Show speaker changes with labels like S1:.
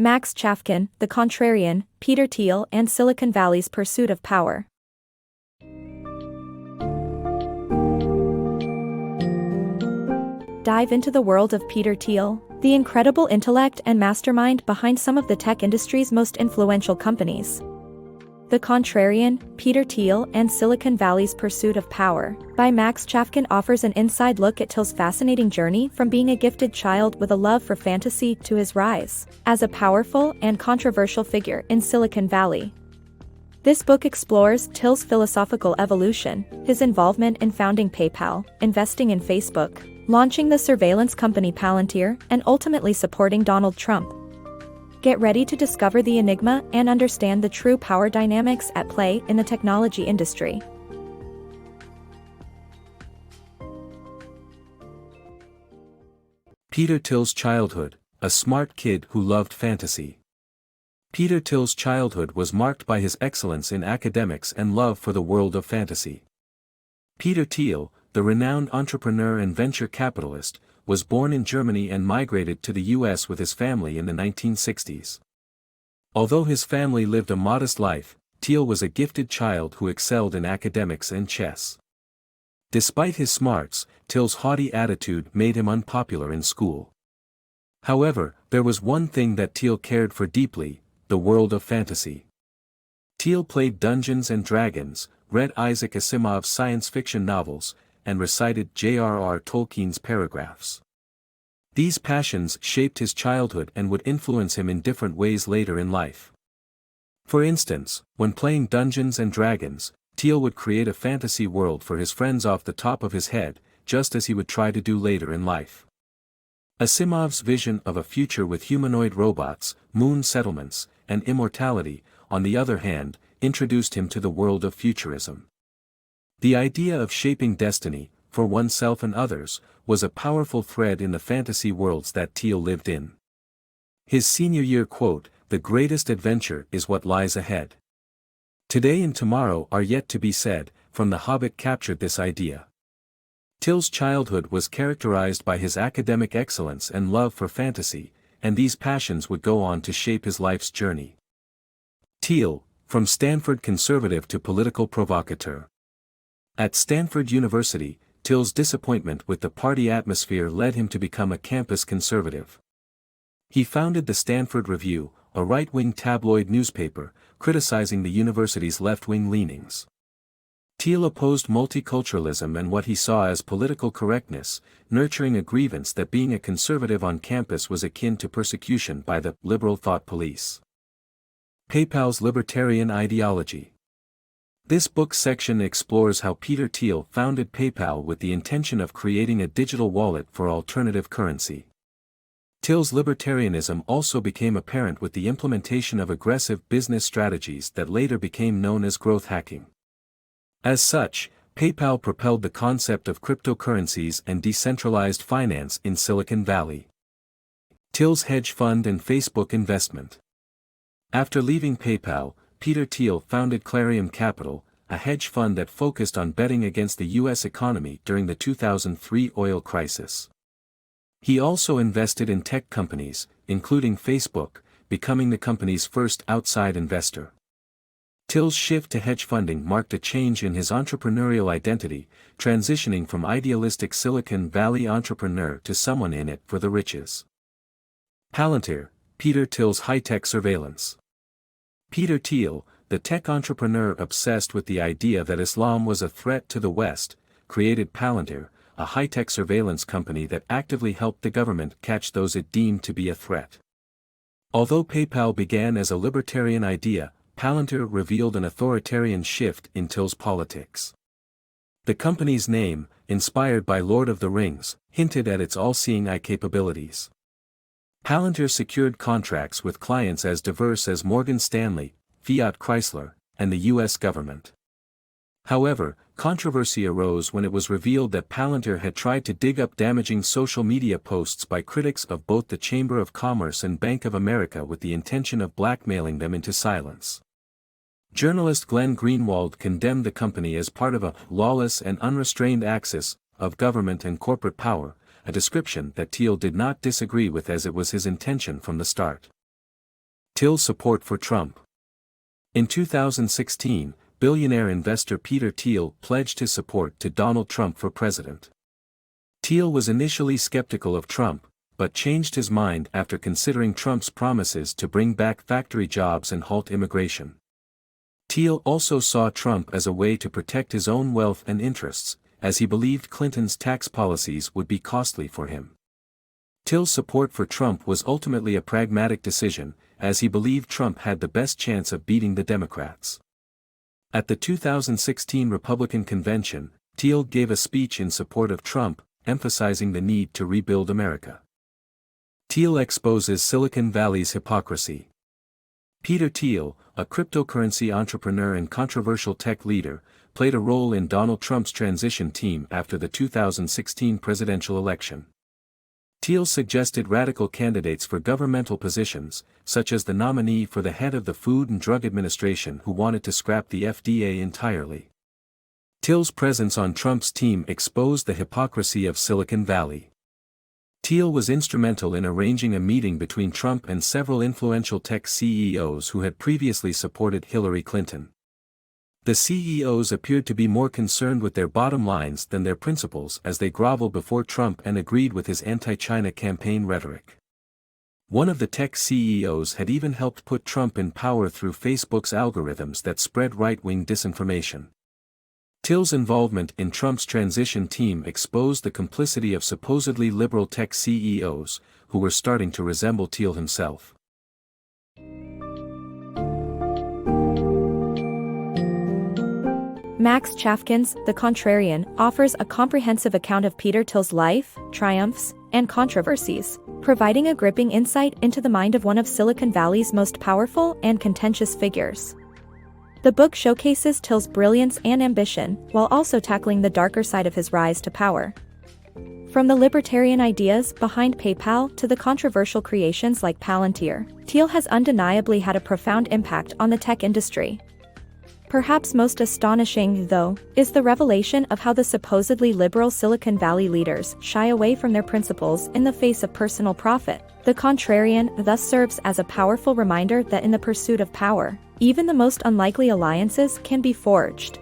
S1: Max Chafkin, The Contrarian, Peter Thiel and Silicon Valley's Pursuit of Power. Dive into the world of Peter Thiel, the incredible intellect and mastermind behind some of the tech industry's most influential companies. The Contrarian, Peter Thiel and Silicon Valley's Pursuit of Power, by Max Chafkin offers an inside look at Thiel's fascinating journey from being a gifted child with a love for fantasy to his rise as a powerful and controversial figure in Silicon Valley. This book explores Thiel's philosophical evolution, his involvement in founding PayPal, investing in Facebook, launching the surveillance company Palantir, and ultimately supporting Donald Trump. Get ready to discover the enigma and understand the true power dynamics at play in the technology industry.
S2: Peter Thiel's childhood, a smart kid who loved fantasy. Peter Thiel's childhood was marked by his excellence in academics and love for the world of fantasy. Peter Thiel, the renowned entrepreneur and venture capitalist, was born in Germany and migrated to the US with his family in the 1960s. Although his family lived a modest life, Thiel was a gifted child who excelled in academics and chess. Despite his smarts, Thiel's haughty attitude made him unpopular in school. However, there was one thing that Thiel cared for deeply: the world of fantasy. Thiel played Dungeons and Dragons, read Isaac Asimov's science fiction novels, and recited J.R.R. Tolkien's paragraphs. These passions shaped his childhood and would influence him in different ways later in life. For instance, when playing Dungeons and Dragons, Thiel would create a fantasy world for his friends off the top of his head, just as he would try to do later in life. Asimov's vision of a future with humanoid robots, moon settlements, and immortality, on the other hand, introduced him to the world of futurism. The idea of shaping destiny, for oneself and others, was a powerful thread in the fantasy worlds that Thiel lived in. His senior year quote, "The greatest adventure is what lies ahead. Today and tomorrow are yet to be said," from The Hobbit captured this idea. Thiel's childhood was characterized by his academic excellence and love for fantasy, and these passions would go on to shape his life's journey. Thiel, from Stanford conservative to political provocateur. At Stanford University, Thiel's disappointment with the party atmosphere led him to become a campus conservative. He founded the Stanford Review, a right-wing tabloid newspaper, criticizing the university's left-wing leanings. Thiel opposed multiculturalism and what he saw as political correctness, nurturing a grievance that being a conservative on campus was akin to persecution by the liberal thought police. PayPal's libertarian ideology. This book section explores how Peter Thiel founded PayPal with the intention of creating a digital wallet for alternative currency. Thiel's libertarianism also became apparent with the implementation of aggressive business strategies that later became known as growth hacking. As such, PayPal propelled the concept of cryptocurrencies and decentralized finance in Silicon Valley. Thiel's hedge fund and Facebook investment. After leaving PayPal, Peter Thiel founded Contrarian Capital, a hedge fund that focused on betting against the U.S. economy during the 2003 oil crisis. He also invested in tech companies, including Facebook, becoming the company's first outside investor. Thiel's shift to hedge funding marked a change in his entrepreneurial identity, transitioning from idealistic Silicon Valley entrepreneur to someone in it for the riches. Palantir, Peter Thiel's high-tech surveillance. Peter Thiel, the tech entrepreneur obsessed with the idea that Islam was a threat to the West, created Palantir, a high-tech surveillance company that actively helped the government catch those it deemed to be a threat. Although PayPal began as a libertarian idea, Palantir revealed an authoritarian shift in Thiel's politics. The company's name, inspired by Lord of the Rings, hinted at its all-seeing eye capabilities. Palantir secured contracts with clients as diverse as Morgan Stanley, Fiat Chrysler, and the U.S. government. However, controversy arose when it was revealed that Palantir had tried to dig up damaging social media posts by critics of both the Chamber of Commerce and Bank of America with the intention of blackmailing them into silence. Journalist Glenn Greenwald condemned the company as part of a lawless and unrestrained axis of government and corporate power, a description that Thiel did not disagree with as it was his intention from the start. Thiel's support for Trump. In 2016, billionaire investor Peter Thiel pledged his support to Donald Trump for president. Thiel was initially skeptical of Trump, but changed his mind after considering Trump's promises to bring back factory jobs and halt immigration. Thiel also saw Trump as a way to protect his own wealth and interests, as he believed Clinton's tax policies would be costly for him. Thiel's support for Trump was ultimately a pragmatic decision, as he believed Trump had the best chance of beating the Democrats. At the 2016 Republican convention, Thiel gave a speech in support of Trump, emphasizing the need to rebuild America. Thiel exposes Silicon Valley's hypocrisy. Peter Thiel, a cryptocurrency entrepreneur and controversial tech leader, played a role in Donald Trump's transition team after the 2016 presidential election. Thiel suggested radical candidates for governmental positions, such as the nominee for the head of the Food and Drug Administration who wanted to scrap the FDA entirely. Thiel's presence on Trump's team exposed the hypocrisy of Silicon Valley. Thiel was instrumental in arranging a meeting between Trump and several influential tech CEOs who had previously supported Hillary Clinton. The CEOs appeared to be more concerned with their bottom lines than their principles as they groveled before Trump and agreed with his anti-China campaign rhetoric. One of the tech CEOs had even helped put Trump in power through Facebook's algorithms that spread right-wing disinformation. Thiel's involvement in Trump's transition team exposed the complicity of supposedly liberal tech CEOs, who were starting to resemble Thiel himself.
S1: Max Chafkin's The Contrarian offers a comprehensive account of Peter Thiel's life, triumphs, and controversies, providing a gripping insight into the mind of one of Silicon Valley's most powerful and contentious figures. The book showcases Thiel's brilliance and ambition, while also tackling the darker side of his rise to power. From the libertarian ideas behind PayPal to the controversial creations like Palantir, Thiel has undeniably had a profound impact on the tech industry. Perhaps most astonishing, though, is the revelation of how the supposedly liberal Silicon Valley leaders shy away from their principles in the face of personal profit. The Contrarian thus serves as a powerful reminder that in the pursuit of power, even the most unlikely alliances can be forged.